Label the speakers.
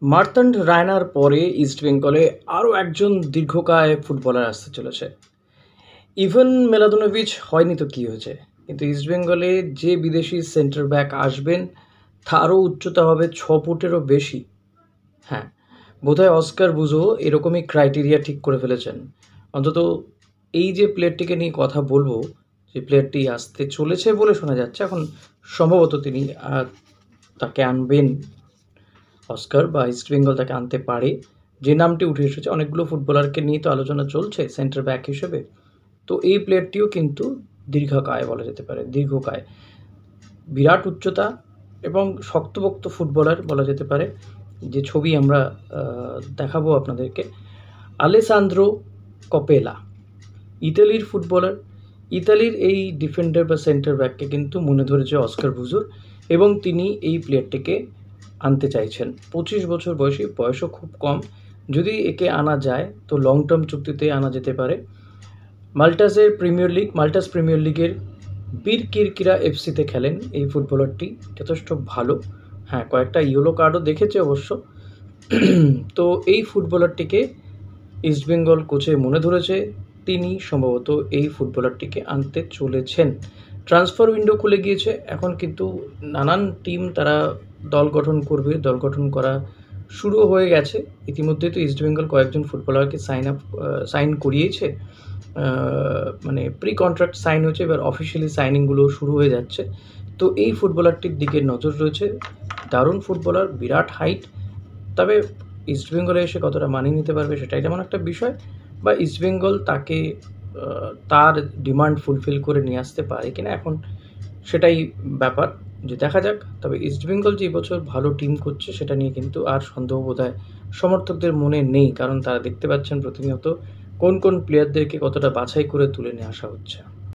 Speaker 1: মার্তান্ড রায়নার পরে ইস্টবেঙ্গলে আরও একজন দীর্ঘকায় ফুটবলার আসতে চলেছে। ইভান মিলাদোনোভিচ হয়নি তো কী হয়েছে, কিন্তু ইস্টবেঙ্গলে যে বিদেশি সেন্টার ব্যাক আসবেন তারও উচ্চতা হবে 6 ফুটেরও বেশি। হ্যাঁ, বোধহয় অস্কার বুজো এরকমই ক্রাইটেরিয়া ঠিক করে ফেলেছেন। অন্তত এই যে প্লেয়ারটিকে নিয়ে কথা বলবো, যে প্লেয়ারটি আসতে চলেছে বলে শোনা যাচ্ছে, এখন সম্ভবত তিনি তাকে আনবেন অস্কার, বা ইস্টবেঙ্গল তাকে আনতে পারে। যে নামটি উঠে এসেছে, অনেকগুলো ফুটবলারকে নিয়ে তো আলোচনা চলছে সেন্টার ব্যাক হিসেবে, তো এই প্লেয়ারটিও কিন্তু দীর্ঘকায় বলা যেতে পারে। দীর্ঘকায়, বিরাট উচ্চতা এবং শক্তপোক্ত ফুটবলার বলা যেতে পারে। যে ছবি আমরা দেখাবো আপনাদেরকে, আলেসান্দ্রো কপেলা, ইতালির ফুটবলার। ইতালির এই ডিফেন্ডার বা সেন্টার ব্যাককে কিন্তু মনে ধরেছে অস্কার বুজোর, এবং তিনি এই প্লেয়ারটিকে আনতে চাইছেন। 25 বছর বয়সী, বয়সও খুব কম। যদি একে আনা যায় তো লং টার্ম চুক্তিতে আনা যেতে পারে। মাল্টাস প্রিমিয়ার লিগের বীর কিরকিরা এফসিতে খেলেন এই ফুটবলারটি, যথেষ্ট ভালো। হ্যাঁ, কয়েকটা ইয়েলো কার্ডও দেখেছে অবশ্য। তো এই ফুটবলারটিকে ইস্টবেঙ্গল কোচে মনে ধরেছে, তিনি সম্ভবত এই ফুটবলারটিকে আনতে চলেছেন। ট্রান্সফার উইন্ডো খুলে গিয়েছে, এখন কিন্তু নানান টিম তারা দল গঠন করা শুরু হয়ে গেছে। ইতিমধ্যে তো ইস্টবেঙ্গল কয়েকজন ফুটবলারকে সাইন করিয়েছে, মানে প্রি কন্ট্রাক্ট সাইন হয়েছে, এবার অফিসিয়ালি সাইনিংগুলো শুরু হয়ে যাচ্ছে। তো এই ফুটবলারটির দিকে নজর রয়েছে। দারুণ ফুটবলার, বিরাট হাইট। তবে ইস্টবেঙ্গলে এসে কতটা মানিয়ে নিতে পারবে সেটাই যেমন একটা বিষয়, বা ইস্টবেঙ্গল তাকে তার ডিমান্ড ফুলফিল করে নিয়ে আসতে পারে কিনা, এখন সেটাই ব্যাপার, যে দেখা যাক। তবে ইস্টবেঙ্গল যে এবছর ভালো টিম করছে সেটা নিয়ে কিন্তু আর সন্দেহ বোধহয় সমর্থকদের মনে নেই, কারণ তারা দেখতে পাচ্ছেন প্রতিনিয়ত কোন প্লেয়ারদেরকে কতটা বাছাই করে তুলে নিয়ে আসা হচ্ছে।